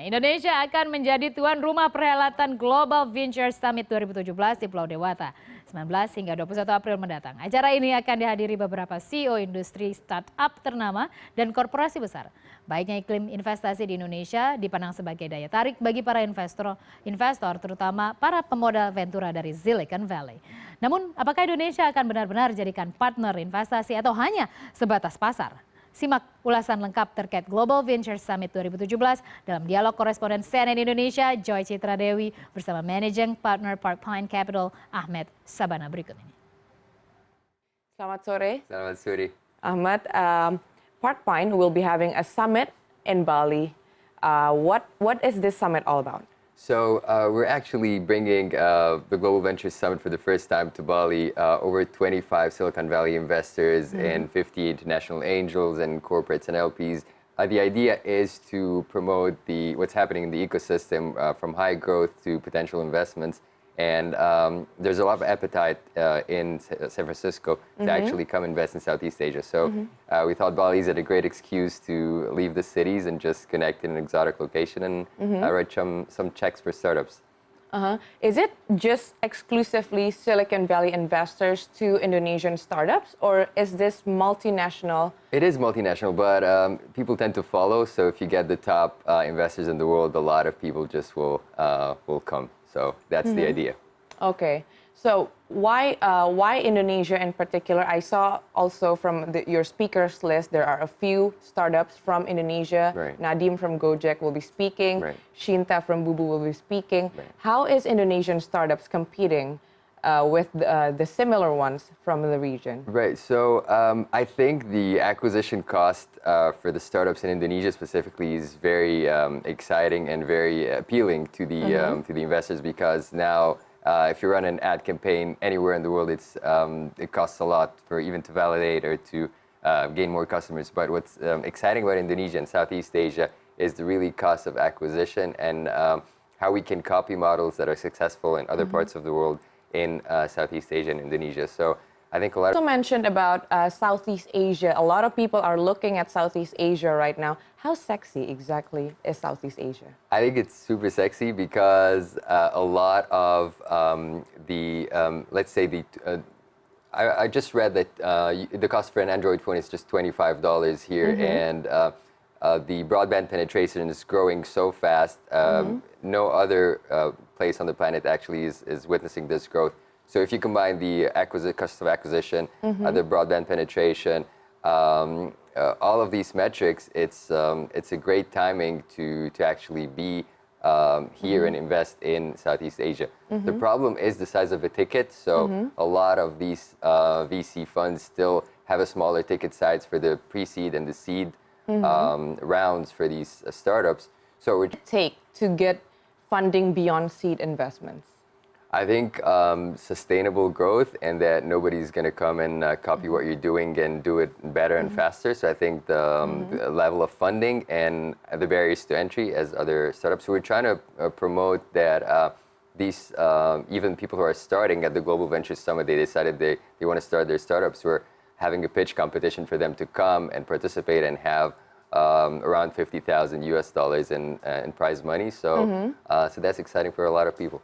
Indonesia akan menjadi tuan rumah perhelatan Global Venture Summit 2017 di Pulau Dewata, 19 hingga 21 April mendatang. Acara ini akan dihadiri beberapa CEO Industri Start Up, ternama, dan korporasi besar. Baiknya iklim investasi di Indonesia dipandang sebagai daya tarik bagi para investor, terutama para pemodal ventura dari Silicon Valley. Namun, apakah Indonesia akan benar-benar jadikan partner investasi atau hanya sebatas pasar? Simak ulasan lengkap terkait Global Venture Summit 2017 dalam dialog koresponden CNN Indonesia Citra Dewi bersama Managing Partner Parkpine Capital Ahmed Shabana berikut ini. Selamat sore. Selamat sore. Ahmed, Parkpine will be having a summit in Bali. What is this summit all about? So we're actually bringing the Global Venture Summit for the first time to Bali. Over 25 Silicon Valley investors and 50 international angels and corporates and LPs. The idea is to promote what's happening in the ecosystem from high growth to potential investments. And there's a lot of appetite in San Francisco to actually come invest in Southeast Asia. So we thought Bali is a great excuse to leave the cities and just connect in an exotic location and write some checks for startups. Is it just exclusively Silicon Valley investors to Indonesian startups, or is this multinational? It is multinational, but people tend to follow. So if you get the top investors in the world, a lot of people just will come. So that's the idea. Okay. So why Indonesia in particular? I saw also from your speakers list, there are a few startups from Indonesia. Right. Nadim from Gojek will be speaking. Right. Shinta from Bubu will be speaking. Right. How is Indonesian startups competing with the similar ones from the region? Right. So I think the acquisition cost for the startups in Indonesia specifically is very exciting and very appealing to the investors, because now if you run an ad campaign anywhere in the world, it costs a lot for even to validate or to gain more customers. But what's exciting about Indonesia and Southeast Asia is the really cost of acquisition and how we can copy models that are successful in other parts of the world in Southeast Asia and Indonesia. So I think a lot of... You also mentioned about Southeast Asia. A lot of people are looking at Southeast Asia right now. How sexy exactly is Southeast Asia? I think it's super sexy because a lot of let's say I just read that the cost for an Android phone is just $25 here, and the broadband penetration is growing so fast. No other place on the planet actually is witnessing this growth. So if you combine the cost of acquisition, the broadband penetration, all of these metrics, it's a great timing to actually be here and invest in Southeast Asia. The problem is the size of the ticket. So a lot of these VC funds still have a smaller ticket size for the pre-seed and the seed rounds for these startups. So What does it take to get funding beyond seed investments? I think sustainable growth, and that nobody's going to come and copy what you're doing and do it better and faster. So I think the level of funding and the barriers to entry as other startups. So we're trying to promote that these even people who are starting at the Global Venture Summit, they decided they want to start their startups. We're having a pitch competition for them to come and participate and have around $50,000 US in prize money. So so that's exciting for a lot of people.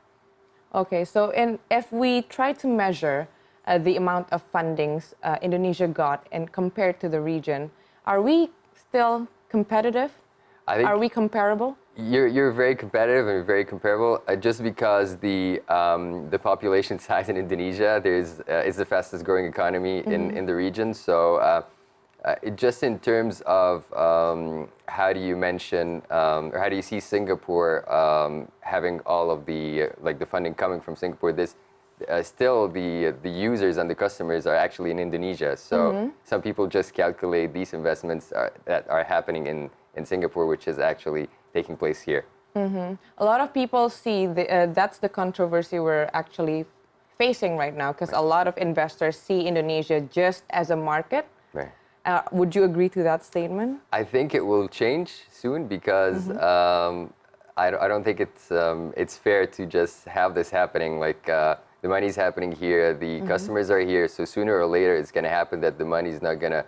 Okay, so if we try to measure the amount of fundings Indonesia got and compared to the region, are we still competitive? Are we comparable? You're very competitive and very comparable. Just because the population size in Indonesia is the fastest growing economy in the region. So just in terms of how do you mention or how do you see Singapore having all of the the funding coming from Singapore? This still the users and the customers are actually in Indonesia. So some people just calculate these investments that are happening in Singapore, which is actually taking place here. A lot of people see that's the controversy we're actually facing right now, because a lot of investors see Indonesia just as a market. Right. Would you agree to that statement? I think it will change soon, because I don't think it's fair to just have this happening. The money's happening here, the customers are here, so sooner or later it's going to happen that the money's not going to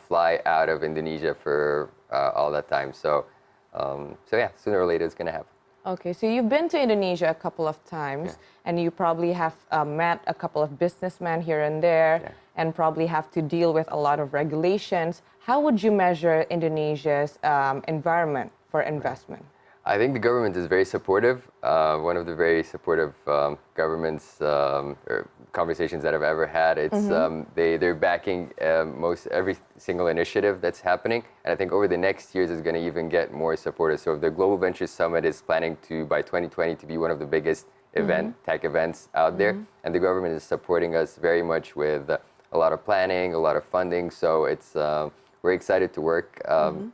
fly out of Indonesia for all that time. So So yeah, sooner or later it's going to happen. Okay, so you've been to Indonesia a couple of times, and you probably have met a couple of businessmen here and there, and probably have to deal with a lot of regulations. How would you measure Indonesia's environment for investment? I think the government is very supportive. One of the very supportive governments or conversations that I've ever had. It's they're backing most every single initiative that's happening, and I think over the next years it's going to even get more supportive. So the Global Ventures Summit is planning to by 2020 to be one of the biggest tech events out there, and the government is supporting us very much with a lot of planning, a lot of funding. So it's we're excited to work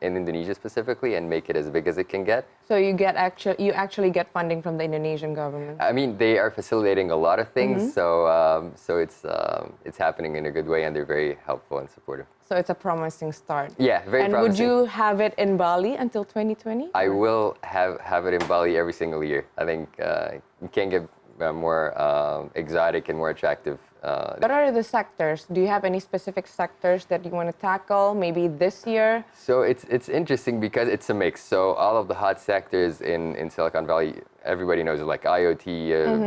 in Indonesia specifically and make it as big as it can get. So you actually get funding from the Indonesian government? I mean, they are facilitating a lot of things, so it's happening in a good way, and they're very helpful and supportive. So it's a promising start. Yeah, very and promising. And would you have it in Bali until 2020? I will have it in Bali every single year. I think you can't get more exotic and more attractive. What are the sectors? Do you have any specific sectors that you want to tackle maybe this year? So it's interesting because it's a mix. So all of the hot sectors in Silicon Valley, everybody knows it, like IoT,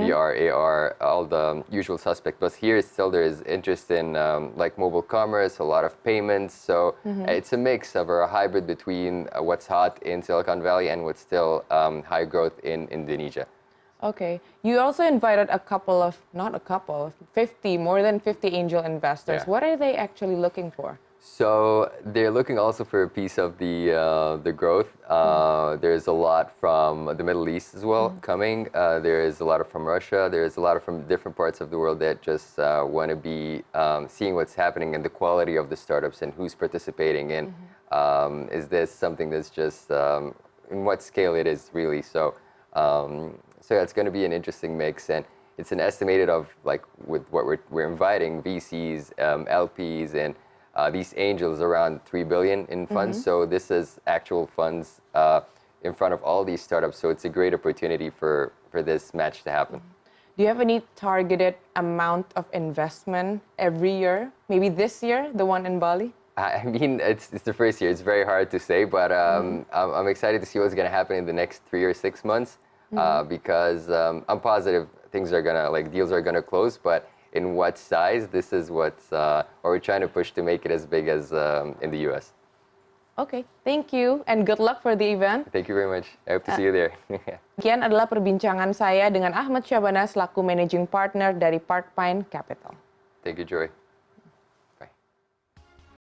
VR, AR, all the usual suspects. But here still there is interest in like mobile commerce, a lot of payments. So it's a mix of a hybrid between what's hot in Silicon Valley and what's still high growth in Indonesia. Okay. You also invited more than 50 angel investors. Yeah. What are they actually looking for? So they're looking also for a piece of the growth. There's a lot from the Middle East as well coming. There is a lot from Russia. There is a lot from different parts of the world that just want to be seeing what's happening and the quality of the startups and who's participating in. Is this something that's just in what scale it is really? So so it's going to be an interesting mix, and it's an estimated of like with what we're inviting VCs, LPs, and these angels around 3 billion in funds. So this is actual funds in front of all these startups. So it's a great opportunity for this match to happen. Do you have any targeted amount of investment every year? Maybe this year, the one in Bali? I mean, it's the first year. It's very hard to say, but I'm excited to see what's going to happen in the next 3 or 6 months. Because I'm positive deals are gonna close, but in what size? This is what's we're trying to push to make it as big as in the US. Okay, thank you and good luck for the event. Thank you very much. I hope to see you there. Sekian adalah perbincangan saya dengan Ahmed Shabana selaku Managing Partner dari Parkpine Capital. Thank you, Joy.